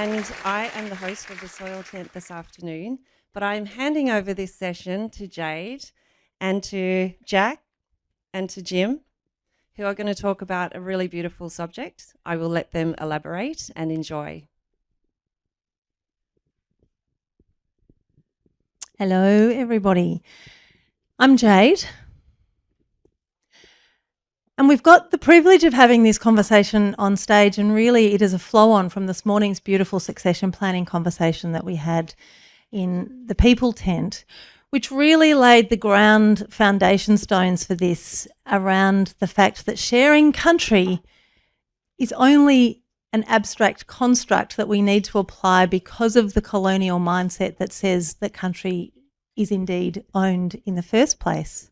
and I am the host of the Soil Tent this afternoon, but I'm handing over this session to Jade and to Jack and to Jim, who are going to talk about a really beautiful subject. I will let them elaborate and enjoy. Hello, everybody. I'm Jade. And we've got the privilege of having this conversation on stage, and really it is a flow-on from this morning's beautiful succession planning conversation that we had in the People Tent, which really laid the ground foundation stones for this around the fact that sharing country is only an abstract construct that we need to apply because of the colonial mindset that says that country is indeed owned in the first place.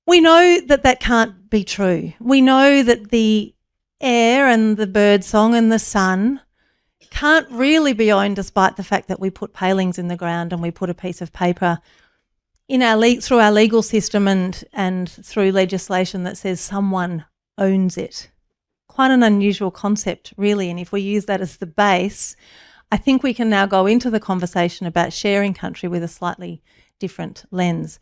We know that that can't be true. We know that the air and the bird song and the sun can't really be owned, despite the fact that we put palings in the ground and we put a piece of paper in through our legal system and through legislation that says someone owns it. Quite an unusual concept, really, and if we use that as the base, I think we can now go into the conversation about sharing country with a slightly different lens.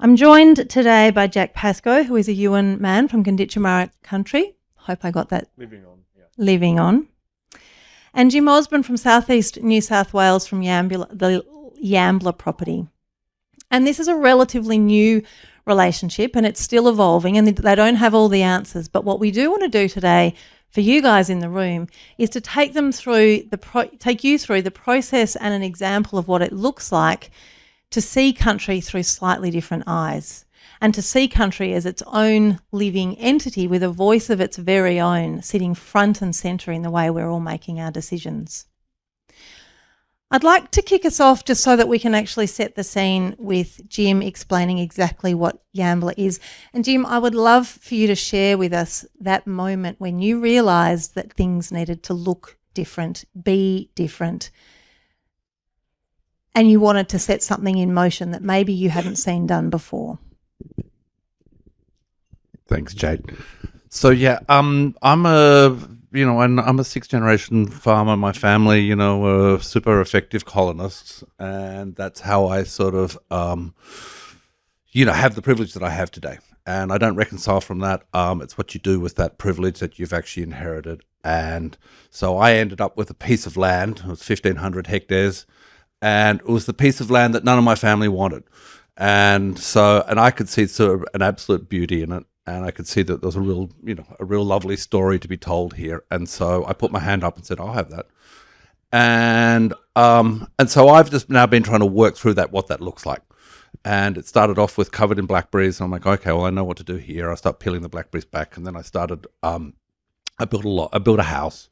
I'm joined today by Jack Pascoe, who is a Yuin man from Gunditjmara country. Hope I got that. Living on. And Jim Osborne from southeast New South Wales from the Yambler property. And this is a relatively new relationship and it's still evolving and they don't have all the answers. But what we do want to do today for you guys in the room is to take you through the process and an example of what it looks like to see country through slightly different eyes and to see country as its own living entity with a voice of its very own, sitting front and centre in the way we're all making our decisions. I'd like to kick us off just so that we can actually set the scene with Jim explaining exactly what Yambler is. And Jim, I would love for you to share with us that moment when you realised that things needed to look different, be different, and you wanted to set something in motion that maybe you hadn't seen done before. Thanks, Jade. So yeah, I'm a sixth generation farmer. My family, were super effective colonists, and that's how I sort of, have the privilege that I have today. And I don't reconcile from that. It's what you do with that privilege that you've actually inherited. And so I ended up with a piece of land. It was 1,500 hectares. And it was the piece of land that none of my family wanted. And I could see sort of an absolute beauty in it. And I could see that there was a real lovely story to be told here. And so I put my hand up and said, I'll have that. And so I've just now been trying to work through what that looks like. And it started off with covered in blackberries. And I'm like, okay, well, I know what to do here. I start peeling the blackberries back. And then I started, I built a house.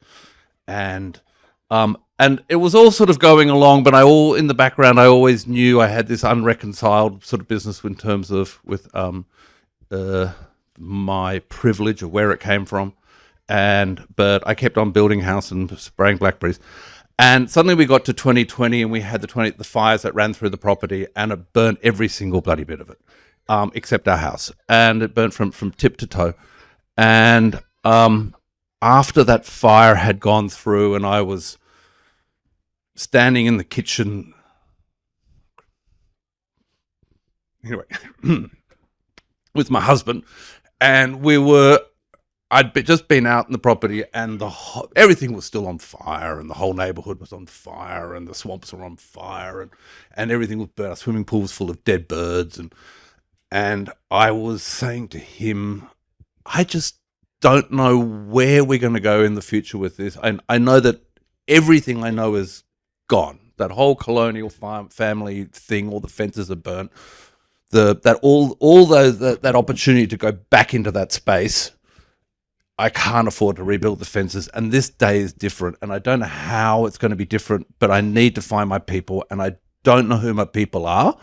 And it was all sort of going along, but in the background, I always knew I had this unreconciled sort of business in terms of with my privilege of where it came from. But I kept on building house and spraying blackberries. And suddenly we got to 2020 and we had the fires that ran through the property and it burnt every single bloody bit of it, except our house. And it burnt from tip to toe. And after that fire had gone through and I was standing in the kitchen, anyway, with my husband, and I'd just been out in the property and everything was still on fire and the whole neighbourhood was on fire and the swamps were on fire and everything was burnt. Our swimming pool was full of dead birds and I was saying to him, I just don't know where we're going to go in the future with this. And I know that everything I know is gone. That whole colonial family thing, all the fences are burnt. That opportunity to go back into that space, I can't afford to rebuild the fences. And this day is different. And I don't know how it's going to be different, but I need to find my people. And I don't know who my people are,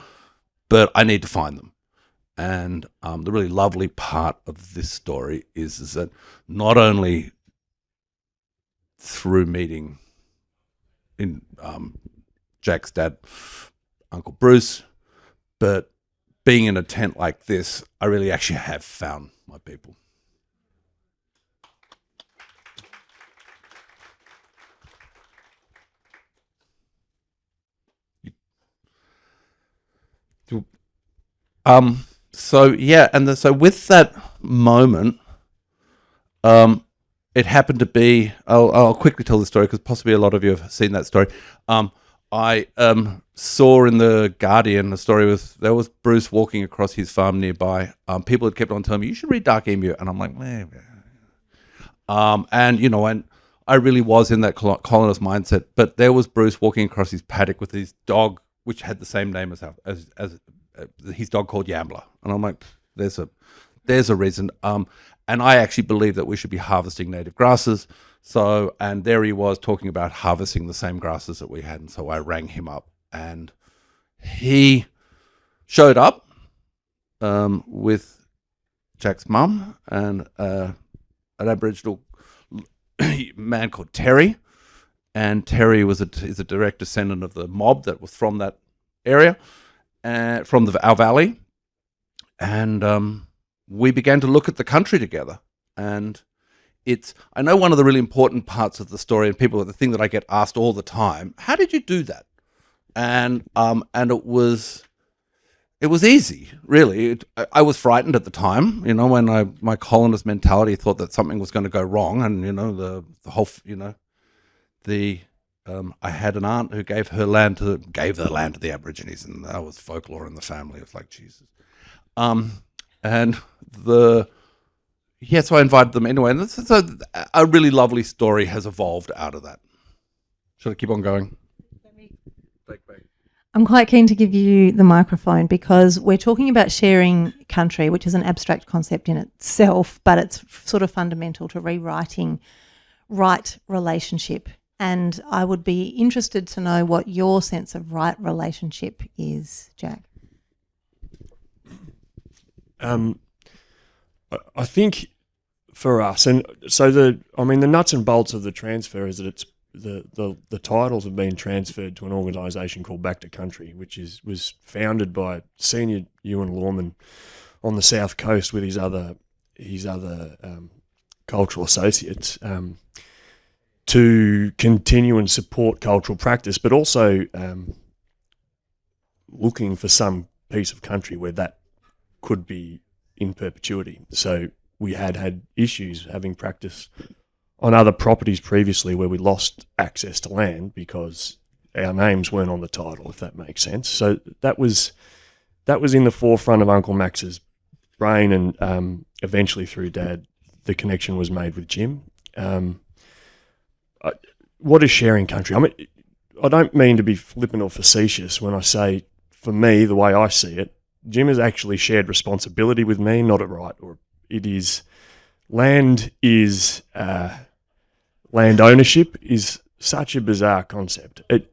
but I need to find them. And the really lovely part of this story is that not only through meeting in Jack's dad, Uncle Bruce, but being in a tent like this, I really actually have found my people. So yeah, and so with that moment, it happened to be. I'll quickly tell the story because possibly a lot of you have seen that story. I saw in the Guardian a story there was Bruce walking across his farm nearby. People had kept on telling me you should read Dark Emu, and I'm like, meh. And I really was in that colonist mindset. But there was Bruce walking across his paddock with his dog, which had the same name as his dog called Yambler, and I'm like, there's a reason. And I actually believe that we should be harvesting native grasses. So, and there he was talking about harvesting the same grasses that we had, and so I rang him up, and he showed up with Jack's mum and an Aboriginal man called Terry, and Terry is a direct descendant of the mob that was from that area, from our valley, and we began to look at the country together. And I know one of the really important parts of the story, and the thing that I get asked all the time, how did you do that? And it was easy, really. I was frightened at the time, when my colonist mentality thought that something was going to go wrong, and the whole, I had an aunt who gave the land to the Aborigines, and that was folklore in the family. It was like Jesus, so I invited them anyway, and this is a really lovely story has evolved out of that. Should I keep on going? I'm quite keen to give you the microphone because we're talking about sharing country, which is an abstract concept in itself, but it's sort of fundamental to rewriting right relationship. And I would be interested to know what your sense of right relationship is, Jack. I think for us, and so the nuts and bolts of the transfer is that it's the titles have been transferred to an organisation called Back to Country, which was founded by senior Ewan Lawman on the south coast with his other cultural associates to continue and support cultural practice, but also looking for some piece of country where that could be in perpetuity. So we had issues having practice on other properties previously where we lost access to land because our names weren't on the title, if that makes sense. So that was in the forefront of Uncle Max's brain, and eventually through Dad, the connection was made with Jim. What is sharing country? I don't mean to be flippant or facetious when I say, for me, the way I see it, Jim has actually shared responsibility with me, not a right. Or it is land ownership is such a bizarre concept. It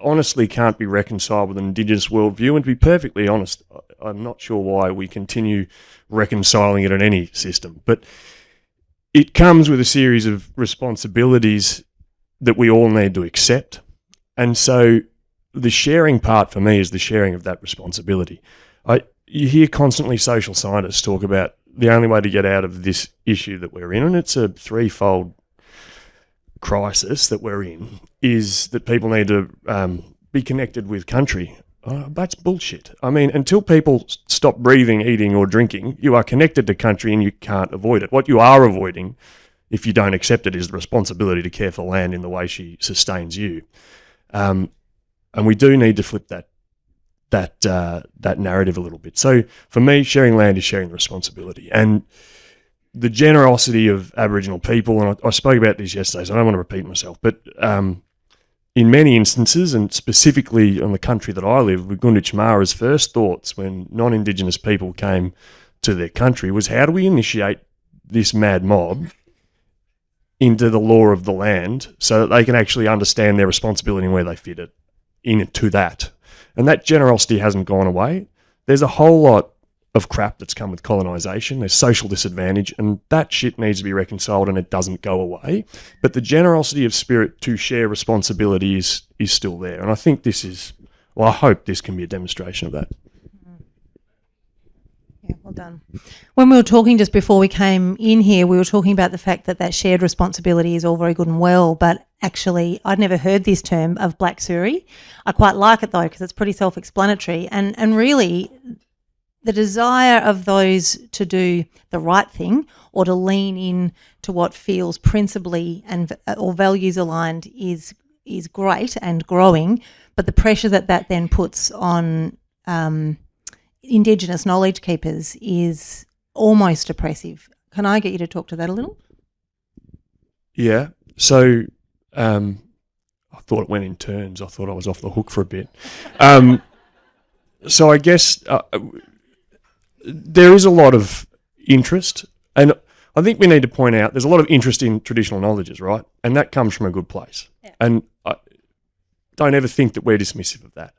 honestly can't be reconciled with an Indigenous worldview. And to be perfectly honest, I'm not sure why we continue reconciling it in any system. But it comes with a series of responsibilities that we all need to accept. And so the sharing part for me is the sharing of that responsibility. You hear constantly social scientists talk about the only way to get out of this issue that we're in, and it's a threefold crisis that we're in, is that people need to be connected with country. That's bullshit. Until people stop breathing, eating or drinking, you are connected to country and you can't avoid it. What you are avoiding, if you don't accept it, is the responsibility to care for land in the way she sustains you. And we do need to flip that narrative a little bit. So for me, sharing land is sharing the responsibility. And the generosity of Aboriginal people, and I spoke about this yesterday, so I don't want to repeat myself, but in many instances, and specifically on the country that I live, with Gunditj Mara's first thoughts when non-Indigenous people came to their country was, how do we initiate this mad mob into the law of the land so that they can actually understand their responsibility and where they fit it into that? And that generosity hasn't gone away. There's a whole lot of crap that's come with colonisation. There's social disadvantage, and that shit needs to be reconciled, and it doesn't go away. But the generosity of spirit to share responsibility is still there. And I think I hope this can be a demonstration of that. Yeah, Well done. When we were talking just before we came in here, we were talking about the fact that shared responsibility is all very good and well, but actually I'd never heard this term of black suri. I quite like it though because it's pretty self-explanatory and really the desire of those to do the right thing or to lean in to what feels principally and or values aligned is great and growing, but the pressure that then puts on Indigenous knowledge keepers is almost oppressive. Can I get you to talk to that a little? Yeah. So I thought it went in turns. I thought I was off the hook for a bit. So I guess there is a lot of interest, and I think we need to point out there's a lot of interest in traditional knowledges, right? And that comes from a good place. Yeah. And I don't ever think that we're dismissive of that.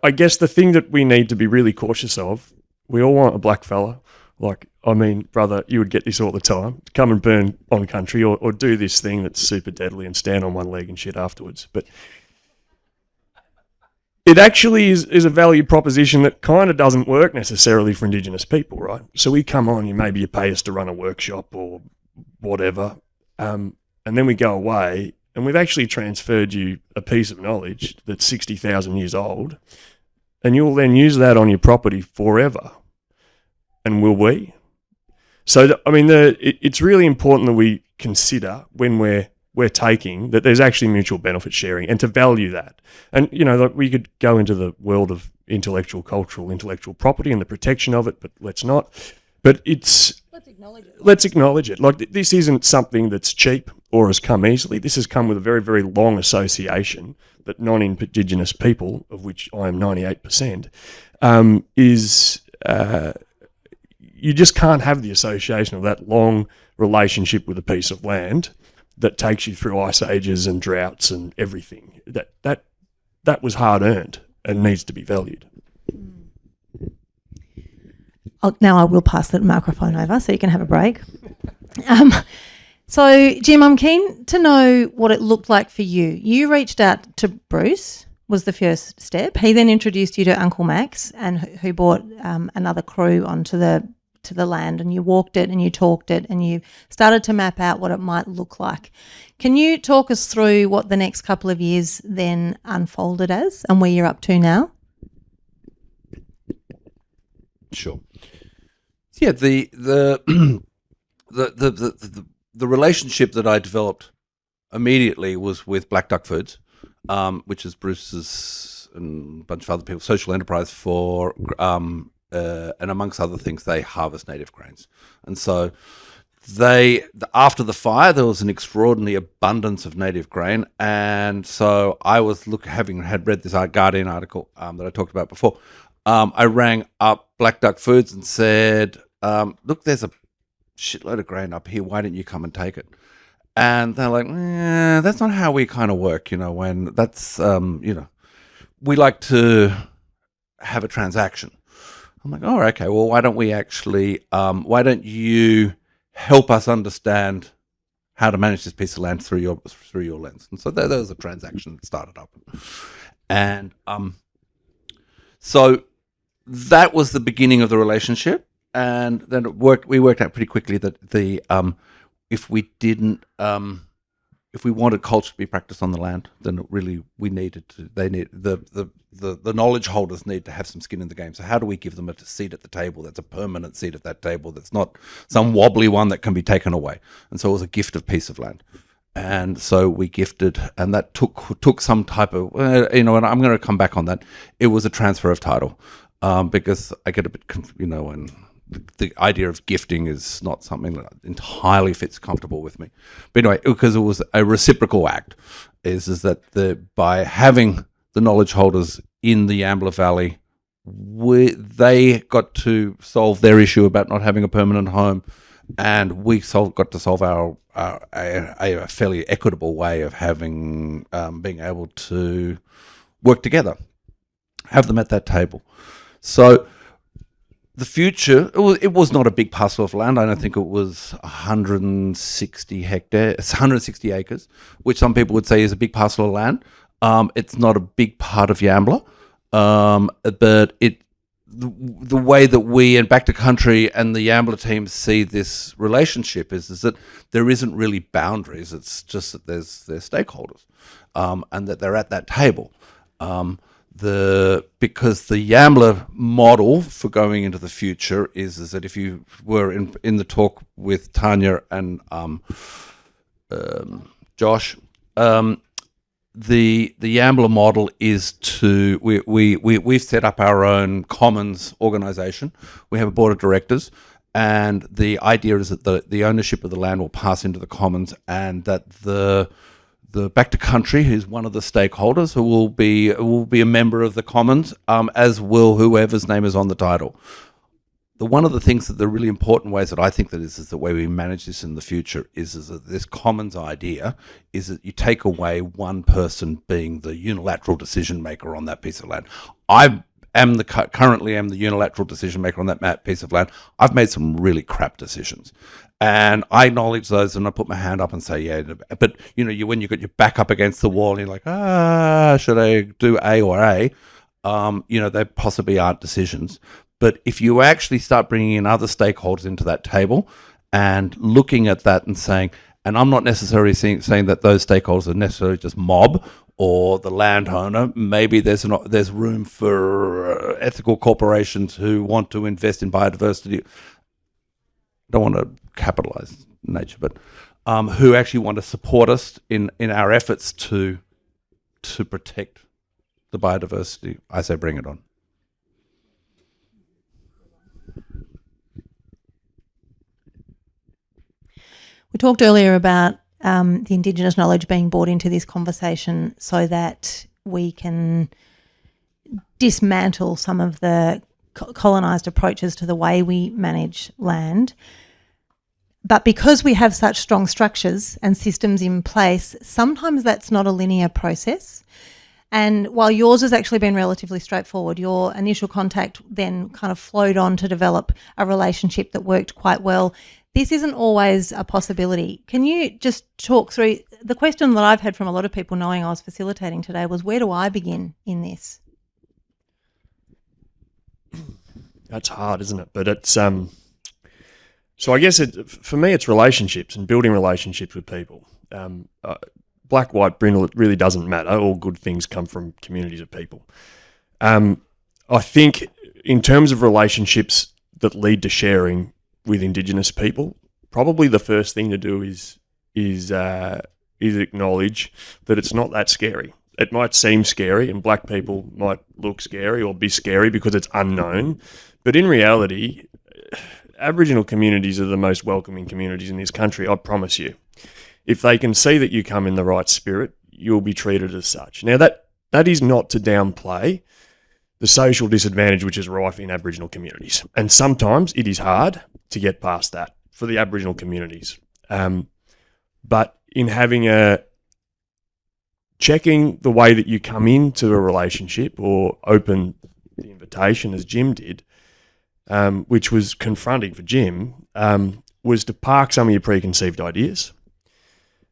I guess the thing that we need to be really cautious of, we all want a black fella. Like, I mean, brother, you would get this all the time. Come and burn on country or do this thing that's super deadly and stand on one leg and shit afterwards. But it actually is a value proposition that kind of doesn't work necessarily for Indigenous people, right? So we come on, maybe you pay us to run a workshop or whatever, and then we go away and we've actually transferred you a piece of knowledge that's 60,000 years old, and you'll then use that on your property forever. And will we? So, it's really important that we consider when we're taking that there's actually mutual benefit sharing and to value that. And, we could go into the world of intellectual property and the protection of it, but let's not. But let's acknowledge it. Like, this isn't something that's cheap or has come easily. This has come with a very, very long association that non-Indigenous people, of which I am 98%, you just can't have the association of that long relationship with a piece of land that takes you through ice ages and droughts and everything. That was hard earned and needs to be valued. Now I will pass the microphone over so you can have a break. So, Jim, I'm keen to know what it looked like for you. You reached out to Bruce, was the first step. He then introduced you to Uncle Max, and who brought another crew onto the land, and you walked it and you talked it and you started to map out what it might look like. Can you talk us through what the next couple of years then unfolded as and where you're up to now? Sure. Yeah, the relationship that I developed immediately was with Black Duck Foods, which is Bruce's and a bunch of other people, social enterprise for, and amongst other things, they harvest native grains. And so after the fire, there was an extraordinary abundance of native grain. And so I was having read this Guardian article that I talked about before. I rang up Black Duck Foods and said, look, there's a shitload of grain up here. Why don't you come and take it? And they're like, that's not how we kind of work, when that's, we like to have a transaction. I'm like, oh, okay, well, why don't you help us understand how to manage this piece of land through your lens? And so there was a transaction that started up. And so that was the beginning of the relationship. And then we worked out pretty quickly that if we wanted culture to be practiced on the land, then the knowledge holders need to have some skin in the game. So how do we give them a seat at the table that's a permanent seat at that table, that's not some wobbly one that can be taken away? And so it was a gift of piece of land. And so we gifted, and that took some type of, and I'm going to come back on that. It was a transfer of title, because I get a bit, and the idea of gifting is not something that entirely fits comfortable with me. But anyway, because it was a reciprocal act, is that by having the knowledge holders in the Ambler Valley, they got to solve their issue about not having a permanent home, and we got to solve a fairly equitable way of having being able to work together, have them at that table. So the future, it was not a big parcel of land. I don't think it was 160 acres, which some people would say is a big parcel of land. It's not a big part of Yambler, but the way that we and Back to Country and the Yambler team see this relationship is that there isn't really boundaries. It's just that there's stakeholders, and that they're at that table. Because the Yambler model for going into the future is that if you were in the talk with Tanya and Josh, the Yambler model is to we've set up our own commons organisation. We have a board of directors, and the idea is that the ownership of the land will pass into the commons, and that the Back to Country, who's one of the stakeholders, who will be a member of the commons, as will whoever's name is on the title. One of the things that the really important ways that I think that is the way we manage this in the future is that this commons idea is that you take away one person being the unilateral decision maker on that piece of land. I am currently am the unilateral decision maker on that piece of land. I've made some really crap decisions, and I acknowledge those, and I put my hand up and say, yeah. But when you got your back up against the wall, and you're like, should I do A or A? They possibly aren't decisions. But if you actually start bringing in other stakeholders into that table and looking at that and saying, and I'm not necessarily saying that those stakeholders are necessarily just mob or the landowner. Maybe there's room for ethical corporations who want to invest in biodiversity. Don't want to capitalize nature, but who actually want to support us in our efforts to protect the biodiversity. I say bring it on. We talked earlier about the Indigenous knowledge being brought into this conversation so that we can dismantle some of the colonised approaches to the way we manage land. But because we have such strong structures and systems in place, sometimes that's not a linear process. And while yours has actually been relatively straightforward, your initial contact then kind of flowed on to develop a relationship that worked quite well. This isn't always a possibility. Can you just talk through the question that I've had from a lot of people knowing I was facilitating today was, where do I begin in this? That's hard, isn't it? But it's so I guess for me it's relationships and building relationships with people. Black, white, brindle, it really doesn't matter. All good things come from communities of people. I think in terms of relationships that lead to sharing with Indigenous people, probably the first thing to do is acknowledge that it's not that scary. It might seem scary, and black people might look scary or be scary because it's unknown, but in reality, Aboriginal communities are the most welcoming communities in this country, I promise you. If they can see that you come in the right spirit, you'll be treated as such. Now, that is not to downplay the social disadvantage which is rife in Aboriginal communities. And sometimes it is hard to get past that for the Aboriginal communities. But in checking the way that you come into a relationship or open the invitation, as Jim did, which was confronting for Jim, was to park some of your preconceived ideas.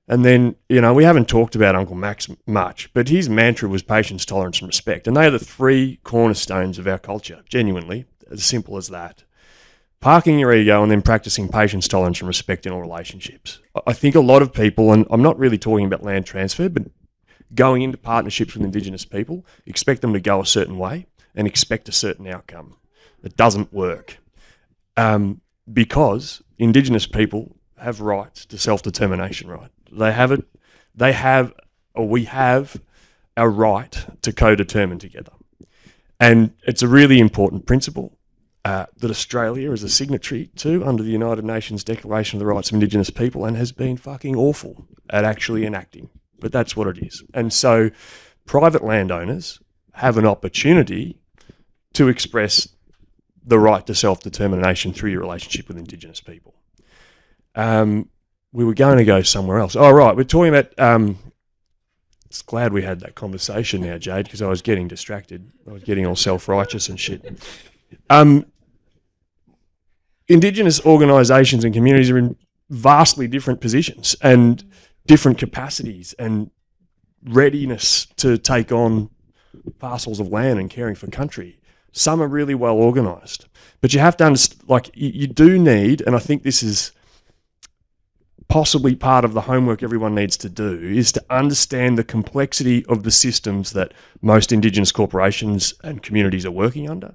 And then, we haven't talked about Uncle Max much, but his mantra was patience, tolerance and respect. And they are the three cornerstones of our culture, genuinely, as simple as that. Parking your ego and then practicing patience, tolerance and respect in all relationships. I think a lot of people, and I'm not really talking about land transfer, but going into partnerships with Indigenous people, expect them to go a certain way and expect a certain outcome. It doesn't work. Because Indigenous people have rights to self-determination, right? We have a right to co-determine together. And it's a really important principle that Australia is a signatory to under the United Nations Declaration of the Rights of Indigenous People and has been fucking awful at actually enacting. But that's what it is. And so private landowners have an opportunity to express the right to self-determination through your relationship with Indigenous people. We were going to go somewhere else. Oh, right. We're talking about... it's glad we had that conversation now, Jade, because I was getting distracted. I was getting all self-righteous and shit. Indigenous organisations and communities are in vastly different positions and different capacities and readiness to take on parcels of land and caring for country. Some are really well organised. But you have to understand, like, you do need, and I think this is possibly part of the homework everyone needs to do, is to understand the complexity of the systems that most Indigenous corporations and communities are working under.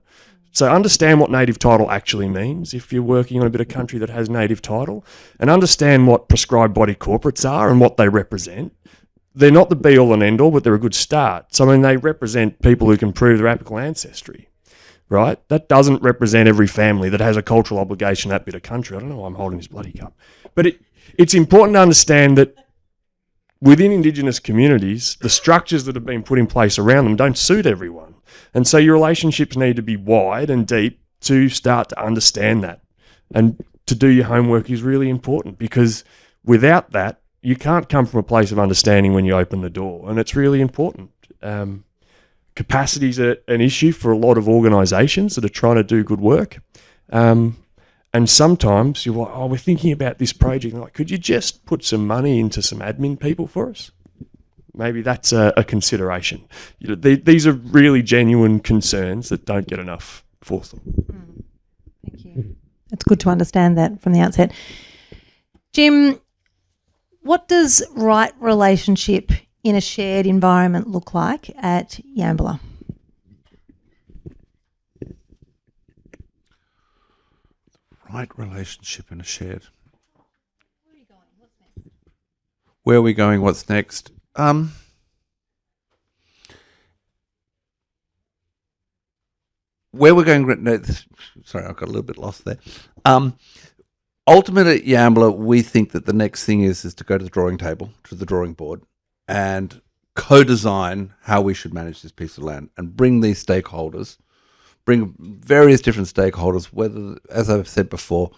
So understand what native title actually means if you're working on a bit of country that has native title, and understand what prescribed body corporates are and what they represent. They're not the be-all and end-all, but they're a good start. So, I mean, they represent people who can prove their apical ancestry, right? That doesn't represent every family that has a cultural obligation to that bit of country. I don't know why I'm holding this bloody cup. But it's important to understand that within Indigenous communities, the structures that have been put in place around them don't suit everyone. And so your relationships need to be wide and deep to start to understand that. And to do your homework is really important, because without that, you can't come from a place of understanding when you open the door. And it's really important. Capacity is an issue for a lot of organisations that are trying to do good work. And sometimes you're like, oh, we're thinking about this project. Like, could you just put some money into some admin people for us? Maybe that's a consideration. You know, these are really genuine concerns that don't get enough forethought. Thank you. It's good to understand that from the outset. Jim, what does right relationship in a shared environment look like at Yambala? Right relationship in a shared. Where are we going? What's next? Where we're going? No, sorry, I got a little bit lost there. Ultimately, at Yambala, we think that the next thing is to go to the drawing table, to the drawing board, and co-design how we should manage this piece of land, and bring these stakeholders, bring various different stakeholders, whether, as I've said before,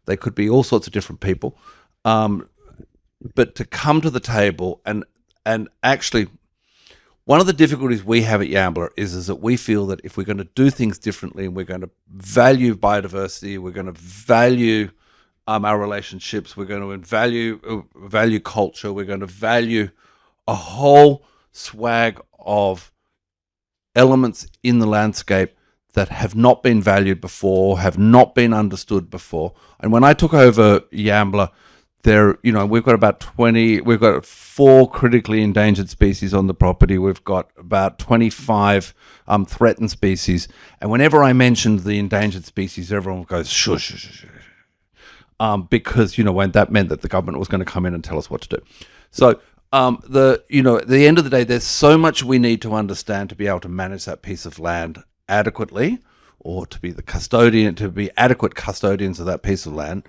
they could be all sorts of different people, but to come to the table and actually, one of the difficulties we have at Yambala is that we feel that if we're going to do things differently and we're going to value biodiversity, we're going to value our relationships, we're going to value culture, we're going to value a whole swag of elements in the landscape that have not been valued before, have not been understood before. And when I took over Yambala, we've got 4 critically endangered species on the property. We've got about 25 threatened species. And whenever I mentioned the endangered species, everyone goes, shush, shush, shush. Because, when that meant that the government was going to come in and tell us what to do. So, at the end of the day, there's so much we need to understand to be able to manage that piece of land adequately, or to be adequate custodians of that piece of land.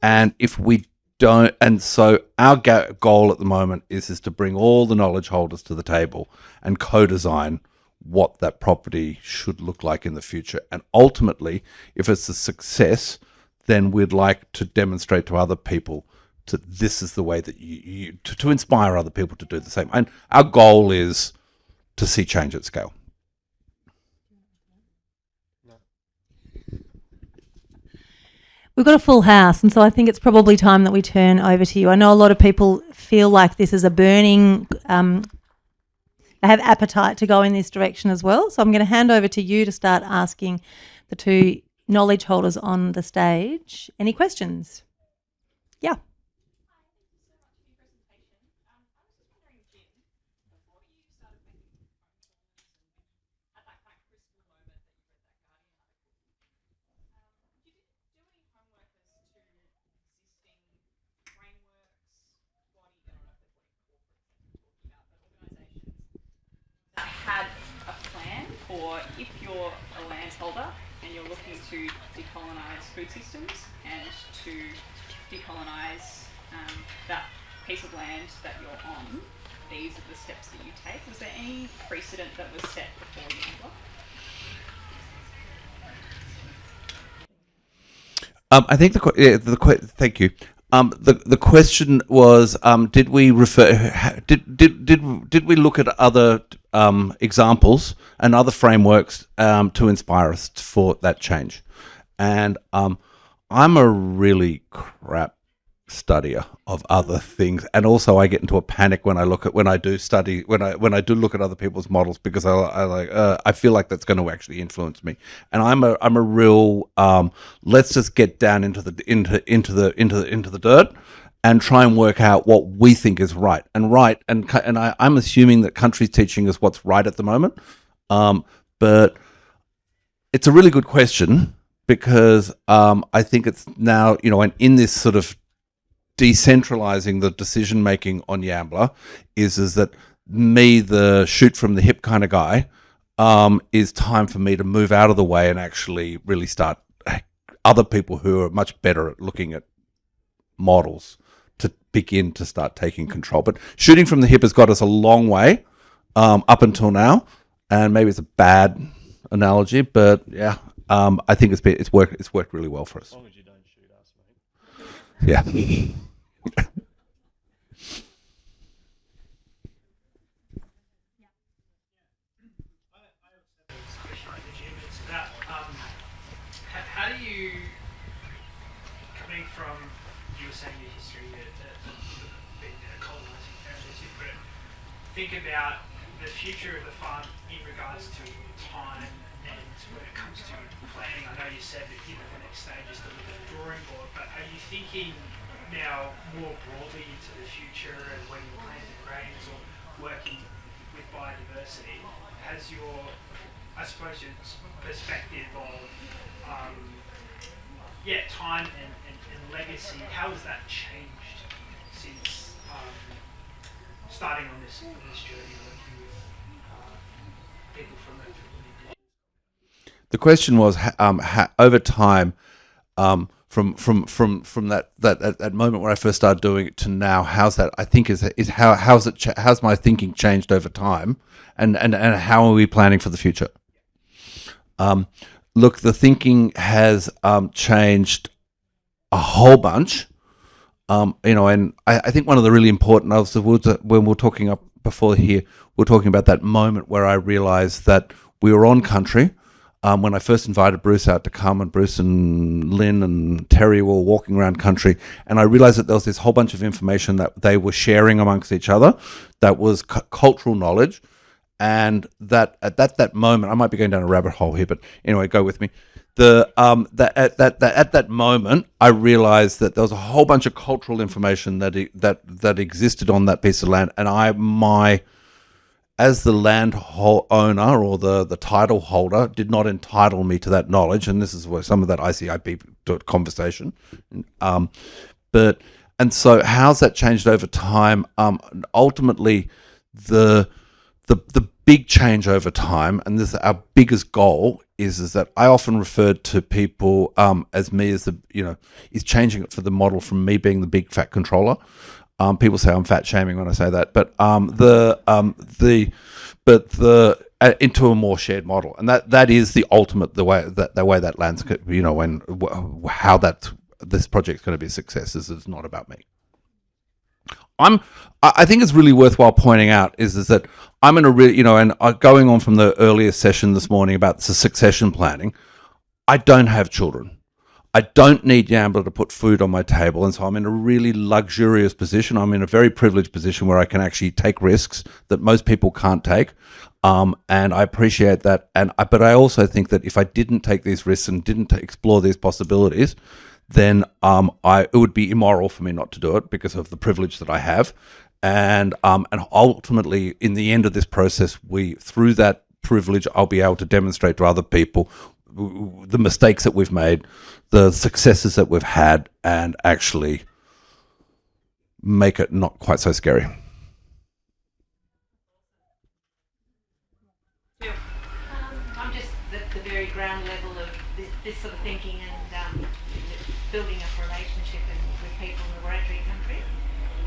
And if we don't, and so our goal at the moment is to bring all the knowledge holders to the table and co-design what that property should look like in the future. And ultimately, if it's a success, then we'd like to demonstrate to other people this is the way that to inspire other people to do the same. And our goal is to see change at scale. We've got a full house, and so I think it's probably time that we turn over to you. I know a lot of people feel like this is a burning, they have appetite to go in this direction as well. So I'm going to hand over to you to start asking the 2 knowledge holders on the stage. Any questions? Yeah. Had a plan for if you're a landholder and you're looking to decolonise food systems and to decolonise that piece of land that you're on, these are the steps that you take. Was there any precedent that was set before you? I think thank you. The question was, did we look at other examples and other frameworks to inspire us for that change? And I'm a really crap studier of other things, and also I get into a panic when I do look at other people's models, because I feel like that's going to actually influence me. And I'm a real let's just get down into the dirt and try and work out what we think is right. And I'm assuming that country's teaching us what's right at the moment, but it's a really good question, because I think it's now, and in this sort of decentralizing the decision making on Yambler is that me, the shoot from the hip kind of guy, is time for me to move out of the way and actually really start other people who are much better at looking at models to begin to start taking control. But shooting from the hip has got us a long way up until now, and maybe it's a bad analogy, but yeah, I think it's worked really well for us. As long as you don't shoot us, mate. Yeah. It's about how do you, coming from, you were saying your history being colonising families, you put it, think about the future of the farm in regards to time and when it comes to planning. I know you said that the next stage is to look at the drawing board, but are you thinking now more broadly into the future and when you're planting grains or working with biodiversity? Has your, I suppose, your perspective of time and legacy, how has that changed since starting on this journey working with people from the indigenous? The question was, over time, from that moment where I first started doing it to now, how's that? I think how's my thinking changed over time, and how are we planning for the future? Look, the thinking has changed a whole bunch. And I think one of the really important, when we're talking up before here, we're talking about that moment where I realized that we were on country. When I first invited Bruce out to come, and Bruce and Lynn and Terry were walking around country, and I realized that there was this whole bunch of information that they were sharing amongst each other that was cultural knowledge, and that at that moment, I might be going down a rabbit hole here, but anyway, go with me. At that moment, I realized that there was a whole bunch of cultural information that existed on that piece of land, and as the land owner or the title holder, did not entitle me to that knowledge, and this is where some of that ICIP conversation. And so how's that changed over time? Ultimately, the big change over time, and this is our biggest goal, is that I often referred to people as me as is changing it for the model from me being the big fat controller. People say I'm fat shaming when I say that, but into a more shared model, and that is the ultimate the way that lands, how this project's going to be a success is it's not about me. I think it's really worthwhile pointing out is that I'm in a really, and going on from the earlier session this morning about the succession planning, I don't have children. I don't need Yambler to put food on my table, and so I'm in a really luxurious position. I'm in a very privileged position where I can actually take risks that most people can't take, and I appreciate that. But I also think that if I didn't take these risks and didn't explore these possibilities, then it would be immoral for me not to do it because of the privilege that I have. And ultimately, in the end of this process, through that privilege, I'll be able to demonstrate to other people the mistakes that we've made, the successes that we've had, and actually make it not quite so scary. I'm just at the very ground level of this sort of thinking and building up a relationship with people in the Wiradjuri country.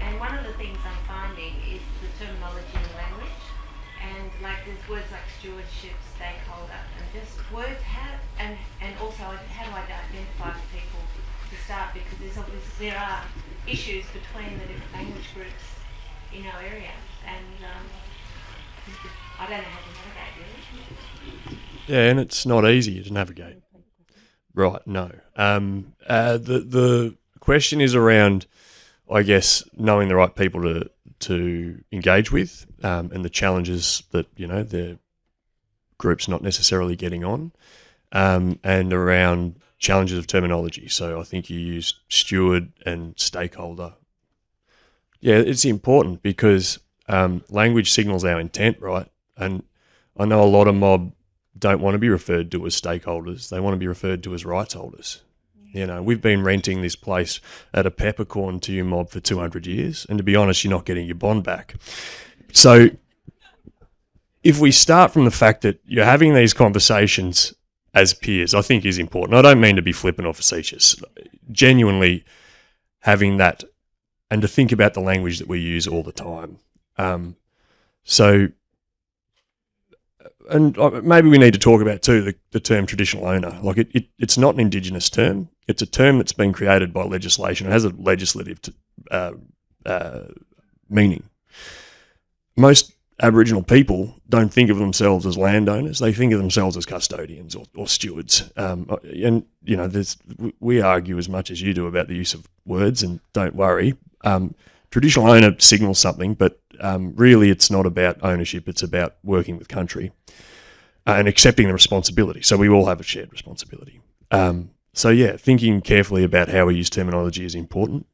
And one of the things I'm finding is the terminology and language. And there's words like stewardship, stakeholder, and just words and also how do I identify with people to start, because there are issues between the different language groups in our area, and I don't know how to navigate really. Yeah, and it's not easy to navigate. Right, no. The The question is around, I guess, knowing the right people to engage with, and the challenges that, you know, the group's not necessarily getting on, and around challenges of terminology. So I think you used steward and stakeholder. Yeah, it's important because language signals our intent, right? And I know a lot of mob don't want to be referred to as stakeholders. They want to be referred to as rights holders. You know, we've been renting this place at a peppercorn to you, mob, for 200 years. And to be honest, you're not getting your bond back. So if we start from the fact that you're having these conversations as peers, I think is important. I don't mean to be flippant or facetious. Genuinely having that, and to think about the language that we use all the time. And maybe we need to talk about too the term traditional owner. Like it's not an Indigenous term. It's a term that's been created by legislation. It has a legislative meaning. Most Aboriginal people don't think of themselves as landowners. They think of themselves as custodians or stewards. And you know, we argue as much as you do about the use of words. And don't worry, traditional owner signals something, but really it's not about ownership. It's about working with country and accepting the responsibility. So we all have a shared responsibility. So yeah, thinking carefully about how we use terminology is important.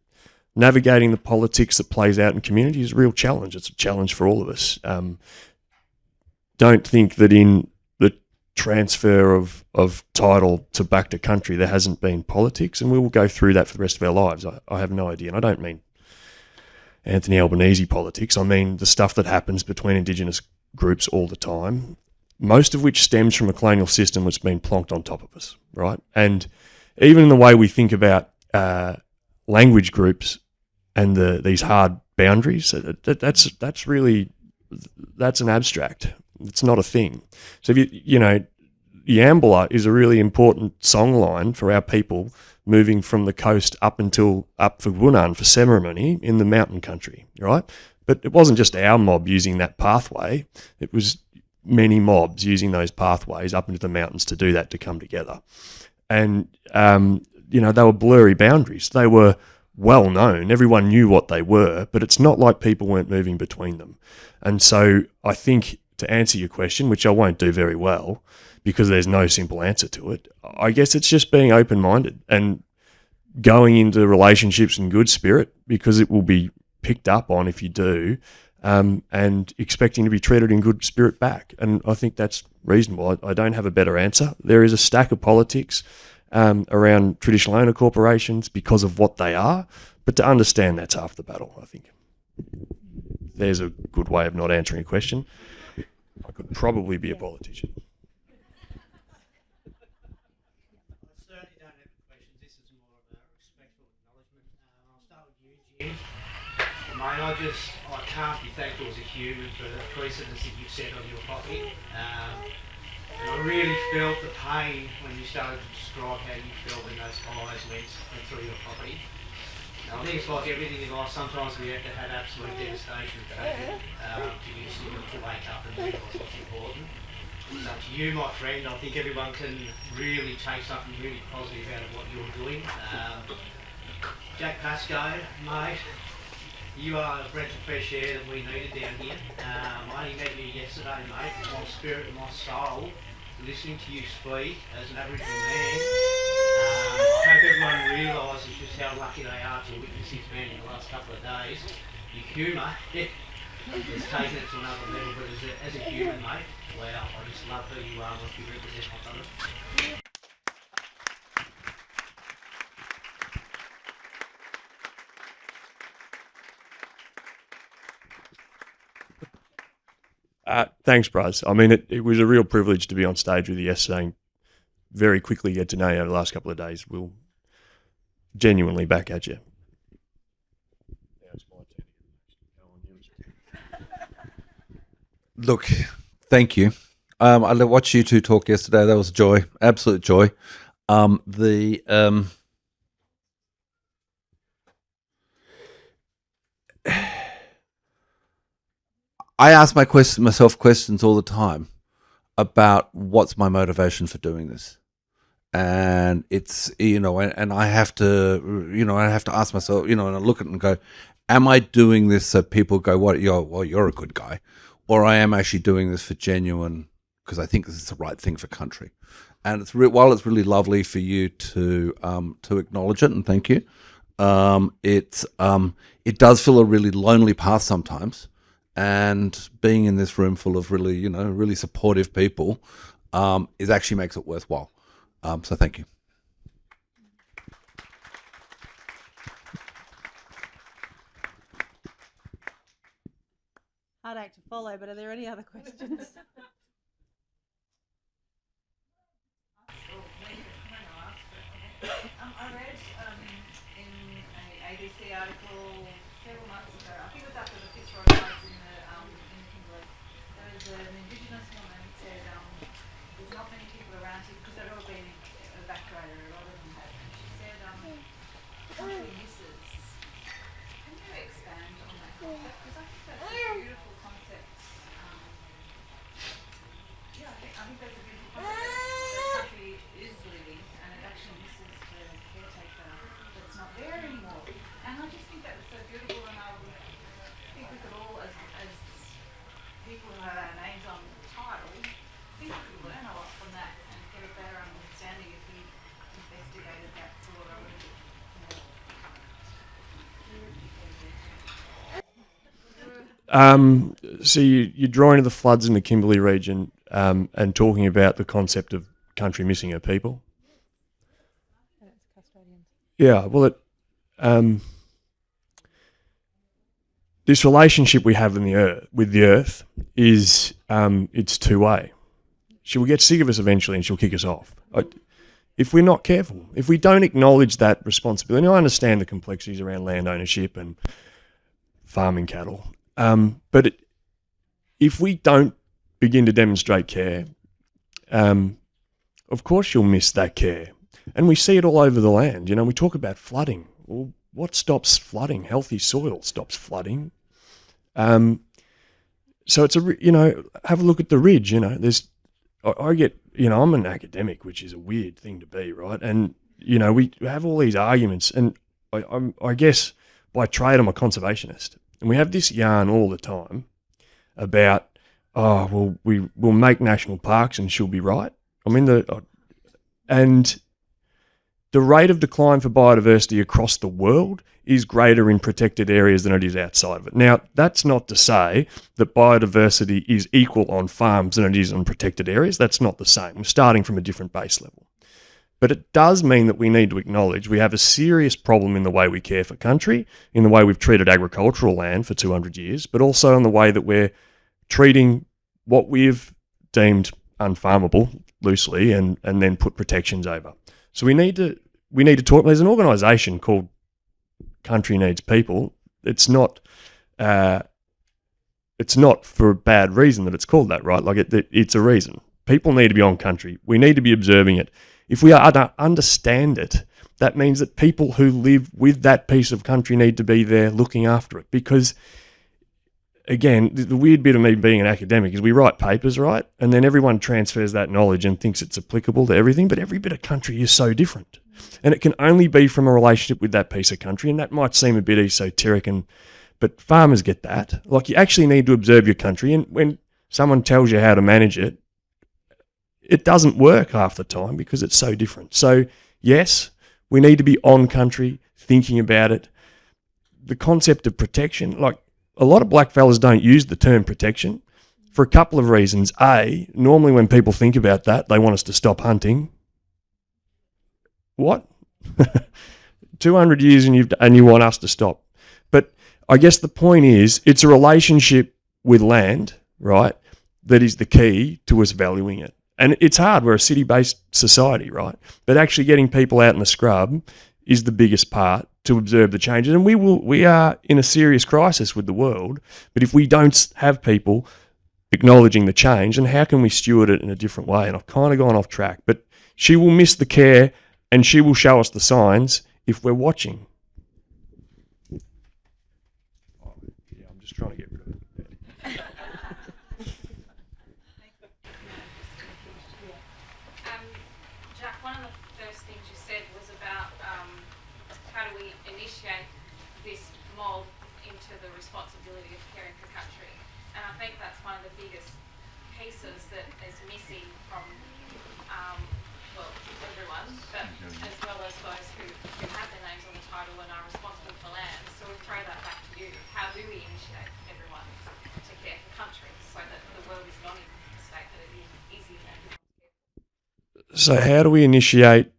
Navigating the politics that plays out in community is a real challenge. It's a challenge for all of us. Don't think that in the transfer of title to back to country there hasn't been politics, and we will go through that for the rest of our lives. I have no idea, and I don't mean Anthony Albanese politics. I mean the stuff that happens between Indigenous groups all the time, most of which stems from a colonial system that's been plonked on top of us, right? And even in the way we think about language groups and these hard boundaries, that's an abstract. It's not a thing. So if you know, Yambala is a really important songline for our people moving from the coast up for Wunan for ceremony in the mountain country, right? But it wasn't just our mob using that pathway. It was many mobs using those pathways up into the mountains to do that, to come together. And, you know, they were blurry boundaries. They were well known. Everyone knew what they were, but it's not like people weren't moving between them. And so I think, to answer your question, which I won't do very well because there's no simple answer to it, I guess it's just being open-minded and going into relationships in good spirit, because it will be picked up on if you do, and expecting to be treated in good spirit back. And I think that's reasonable. I don't have a better answer. There is a stack of politics around traditional owner corporations because of what they are, but to understand that's half the battle, I think. There's a good way of not answering a question. I could probably be a politician. I certainly don't have questions. This is more of a respectful acknowledgement. I'll start with you, Jim. Mate, I can't be thankful as a human for the precedence that you've set on your property. And I really felt the pain when you started to describe how you felt when those fires went through your property. Now, I think it's like everything in life, sometimes we have to have absolute devastation and tragedy to wake up and realise what's important. So to you, my friend, I think everyone can really take something really positive out of what you're doing. Jack Pascoe, mate, you are a breath of fresh air that we needed down here. I only met you yesterday, mate. My spirit and my soul, listening to you speak as an Aboriginal man. I hope everyone realises just how lucky they are to witness this man in the last couple of days. Your humour has taken it to another level, but as a human, mate, wow, I just love who you are and what you represent, my brother. Thanks, Bryce. I mean, it was a real privilege to be on stage with you yesterday and very quickly get to know you over the last couple of days. We'll genuinely back at you. Look, thank you. I watched you two talk yesterday. That was a joy, absolute joy. I ask myself questions all the time about what's my motivation for doing this. and it's, and I have to ask myself, and I look at it and go, am I doing this so people go, you're a good guy, or I am actually doing this for genuine, because I think this is the right thing for country. And while it's really lovely for you to acknowledge it, and thank you, it does feel a really lonely path sometimes. And being in this room full of really, really supportive people, is actually makes it worthwhile. So thank you. Heartache to follow, but are there any other questions? I read in an ABC article several months ago, I think it was after the Fitzroy floods in the Kimberley, there was an Indigenous woman who said there's not many people around here because they'd all been evacuated, a lot of them had, and she said country misses. Can you expand on that concept? Because I think that's a beautiful concept. I think that's a beautiful concept. The country is living and it actually misses the caretaker that's not there anymore. And I just think that was so beautiful, and I would think we could all, as people who have our names on the title, think we could learn a lot from that and get a better understanding if we investigated that broader. So you're drawing to the floods in the Kimberley region and talking about the concept of country missing her people. Yeah, well, this relationship we have with the earth is it's two-way. She will get sick of us eventually and she'll kick us off. If we're not careful, if we don't acknowledge that responsibility. And I understand the complexities around land ownership and farming cattle, but if we don't begin to demonstrate care, of course you'll miss that care. And we see it all over the land. We talk about flooding. Well, what stops flooding? Healthy soil stops flooding. So it's have a look at the ridge. I get, I'm an academic, which is a weird thing to be, right? And, we have all these arguments, and I guess by trade I'm a conservationist. And we have this yarn all the time about, we'll make national parks and she'll be right. And the rate of decline for biodiversity across the world is greater in protected areas than it is outside of it. Now, that's not to say that biodiversity is equal on farms than it is on protected areas. That's not the same. We're starting from a different base level. But it does mean that we need to acknowledge we have a serious problem in the way we care for country, in the way we've treated agricultural land for 200 years, but also in the way that we're treating what we've deemed unfarmable loosely and then put protections over. So we need to talk. There's an organisation called Country Needs People. It's not for a bad reason that it's called that, right? It's a reason. People need to be on country. We need to be observing it. If we understand it, that means that people who live with that piece of country need to be there looking after it. Because, again, the weird bit of me being an academic is we write papers, right? And then everyone transfers that knowledge and thinks it's applicable to everything, but every bit of country is so different. And it can only be from a relationship with that piece of country, and that might seem a bit esoteric, but farmers get that. You actually need to observe your country, and when someone tells you how to manage it, it doesn't work half the time because it's so different. So, yes, we need to be on country, thinking about it. The concept of protection, a lot of blackfellas don't use the term protection for a couple of reasons. A, normally when people think about that, they want us to stop hunting. What? 200 years and you want us to stop. But I guess the point is, it's a relationship with land, right, that is the key to us valuing it. And it's hard. We're a city-based society, right? But actually getting people out in the scrub is the biggest part to observe the changes. And we are in a serious crisis with the world. But if we don't have people acknowledging the change, then how can we steward it in a different way? And I've kind of gone off track. But she will miss the care and she will show us the signs if we're watching. Yeah, I'm just trying to get rid of it. Jack, one of the last things you said was about how do we initiate this mould into the responsibility of caring for country. And I think that's one of the biggest pieces that is missing from, well, everyone, but as well as those who have their names on the title and are responsible for land. So we throw that back to you. How do we initiate everyone to care for country so that the world is not in the state that it is in and everyone's careful? So how do we initiate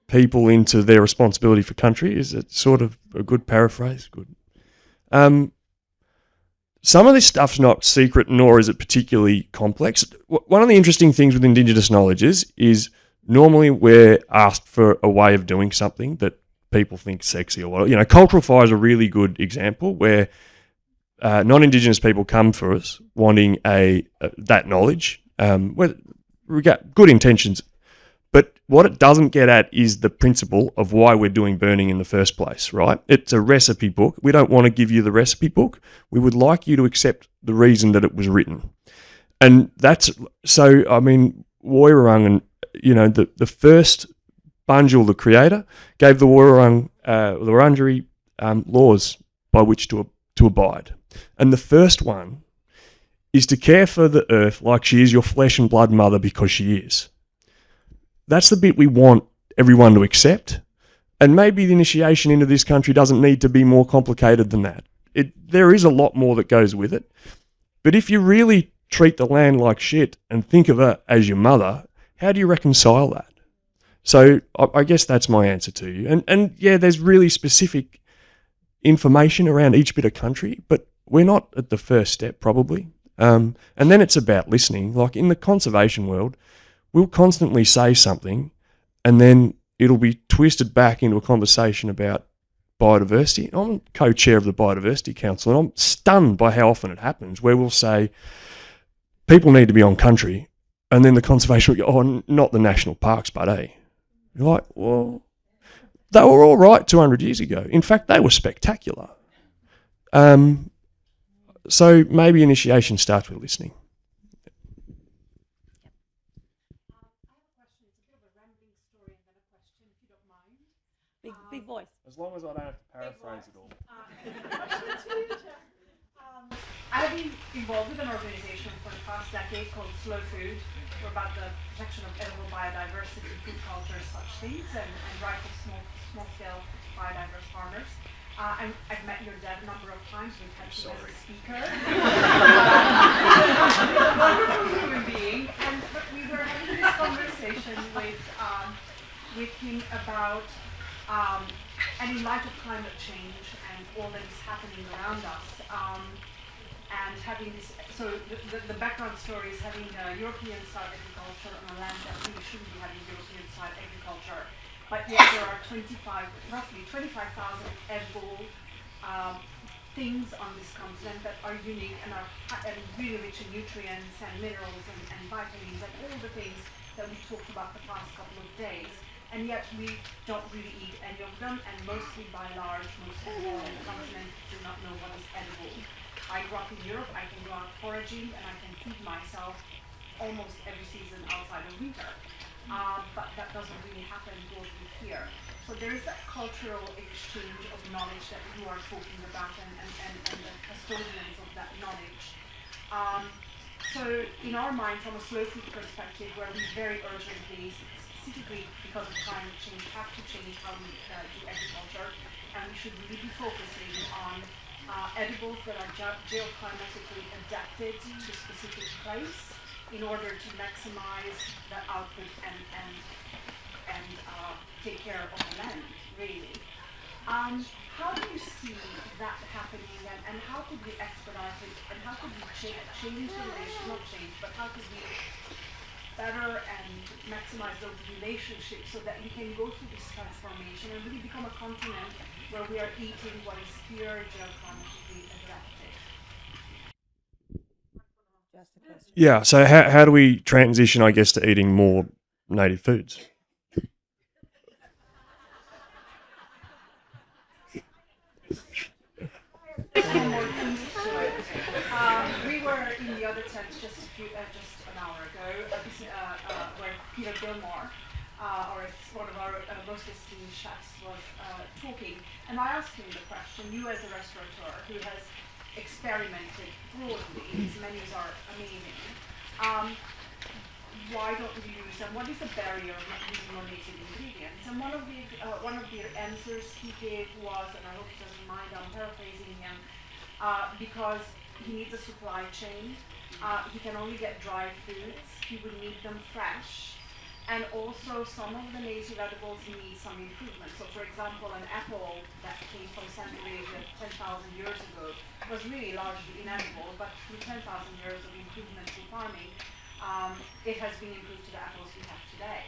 people into their responsibility for country? Is it sort of a good paraphrase? Good. Some of this stuff's not secret, nor is it particularly complex. One of the interesting things with Indigenous knowledge is normally we're asked for a way of doing something that people think sexy or whatever. You know, cultural fire is a really good example where non-Indigenous people come for us wanting that knowledge. We got good intentions, but what it doesn't get at is the principle of why we're doing burning in the first place, right? It's a recipe book. We don't want to give you the recipe book. We would like you to accept the reason that it was written. And that's, so, I mean, Woiwurrung and, you know, the first Bunjil, the creator, gave the Wurrung, the Wurundjeri laws by which to abide. And the first one is to care for the earth like she is your flesh and blood mother, because she is. That's the bit we want everyone to accept. And maybe the initiation into this country doesn't need to be more complicated than that. There is a lot more that goes with it. But if you really treat the land like shit and think of her as your mother, how do you reconcile that? So I guess that's my answer to you. And yeah, there's really specific information around each bit of country, but we're not at the first step probably. And then it's about listening. Like in the conservation world, we'll constantly say something and then it'll be twisted back into a conversation about biodiversity. I'm co-chair of the Biodiversity Council and I'm stunned by how often it happens where we'll say people need to be on country and then the conservation will go, oh, not the national parks, but You're like, well, they were all right 200 years ago. In fact, they were spectacular. So maybe initiation starts with listening. Big voice. As long as I don't have to paraphrase it all. I've been involved with an organisation for the past decade called Slow Food. We're about the protection of edible biodiversity, food culture, such things, and right for small-scale biodiverse farmers. I've met your dad a number of times. We've had him as a speaker. He's a wonderful human being. But we were having this conversation with him about, and in light of climate change and all that is happening around us, and having this, so the background story is having European-style agriculture on a land that really shouldn't be having European-style agriculture. But yet there are roughly 25,000 edible things on this continent that are unique and are really rich in nutrients and minerals and vitamins and all the things that we talked about the past couple of days. And yet we don't really eat any of them, and mostly by large, most people on the continent do not know what is edible. I grew up in Europe, I can go out foraging and I can feed myself almost every season outside of winter. But that doesn't really happen globally here. So there is that cultural exchange of knowledge that you are talking about and the custodians of that knowledge. So in our mind, from a slow food perspective, where we very urgently, specifically because of climate change, have to change how we do agriculture, and we should really be focusing on edibles that are geoclimatically adapted to a specific place in order to maximize the output and take care of the land, really. How do you see that happening, and how could we expedite it, and how could we change the relation, not change, but how could we better and maximize those relationships so that we can go through this transformation and really become a continent where we are eating what is here geoclimatically adapted? Yeah, so how do we transition, I guess, to eating more native foods? We were in the other tent just an hour ago, where Peter Gilmore or one of our most esteemed chefs was talking, and I asked him the question, you as a restaurateur who has experimented broadly, his menus are amazing, why don't you use them? What is the barrier of not using more native ingredients? And one of the answers he gave was, and I hope he doesn't mind, I'm paraphrasing him, because he needs a supply chain. He can only get dry foods. He would need them fresh. And also some of the native edibles need some improvement. So for example, an apple that came from Central Asia 10,000 years ago was really largely inedible, but through 10,000 years of improvement through farming, it has been improved to the apples we have today.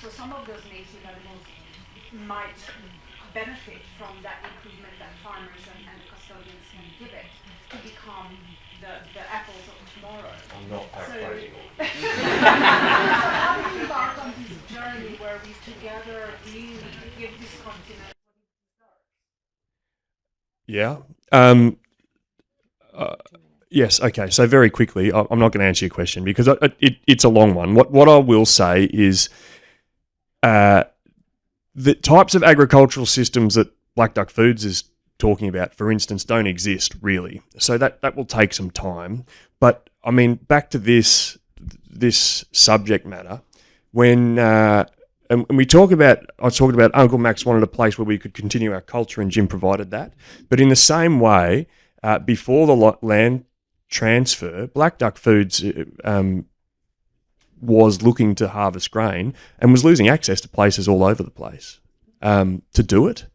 So some of those native edibles might benefit from that improvement that farmers and custodians can give it to become the apples of tomorrow. I'm not paraphrasing. So how do you embark on this journey where we together really give this continent what it deserves? Yeah. Yes. Okay. So very quickly, I'm not going to answer your question because it's a long one. What I will say is, the types of agricultural systems that Black Duck Foods is talking about, for instance, don't exist really. So that will take some time. But I mean, back to this subject matter. When and we talk about, I talked about Uncle Max wanted a place where we could continue our culture, and Jim provided that. But in the same way, before the land transfer, Black Duck Foods was looking to harvest grain and was losing access to places all over the place to do it.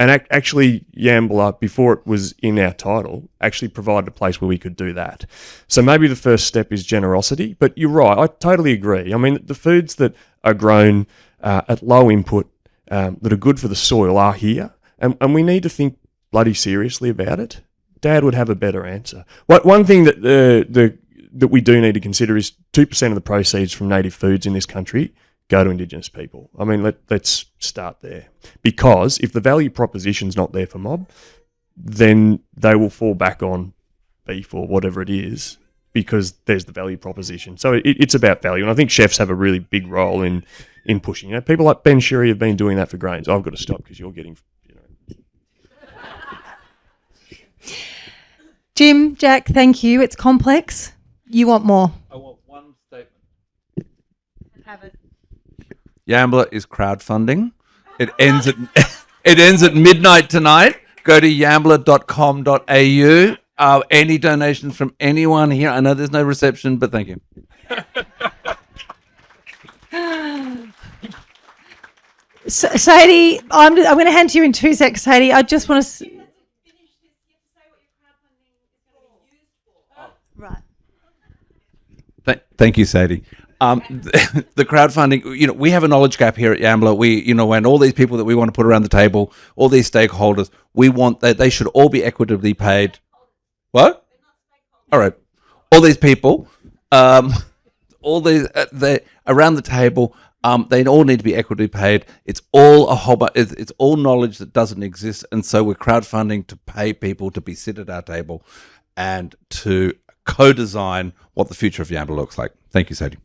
And actually, Yambala, before it was in our title, actually provided a place where we could do that. So maybe the first step is generosity. But you're right, I totally agree. I mean, the foods that are grown at low input, that are good for the soil, are here. And we need to think bloody seriously about it. Dad would have a better answer. One thing that that we do need to consider is 2% of the proceeds from native foods in this country go to Indigenous people. I mean, let's start there. Because if the value proposition's not there for mob, then they will fall back on beef or whatever it is because there's the value proposition. So it's about value. And I think chefs have a really big role in pushing. You know, people like Ben Sherry have been doing that for grains. I've got to stop because you're getting... Jim, Jack, thank you. It's complex. You want more? I want one statement. Have it. Yambala is crowdfunding. It ends at midnight tonight. Go to yambala.com.au. Any donations from anyone here? I know there's no reception, but thank you. Sadie, I'm going to hand to you in 2 seconds, Sadie. I just want to... Right. Thank you, Sadie. The crowdfunding, you know, we have a knowledge gap here at Yambala. We, you know, and all these people that we want to put around the table, all these stakeholders, we want that they should all be equitably paid. What? All right. All these people, all these, they around the table, they all need to be equitably paid. It's all a whole bunch, it's all knowledge that doesn't exist. And so we're crowdfunding to pay people to be sit at our table and to co-design what the future of Yambala looks like. Thank you, Sadie.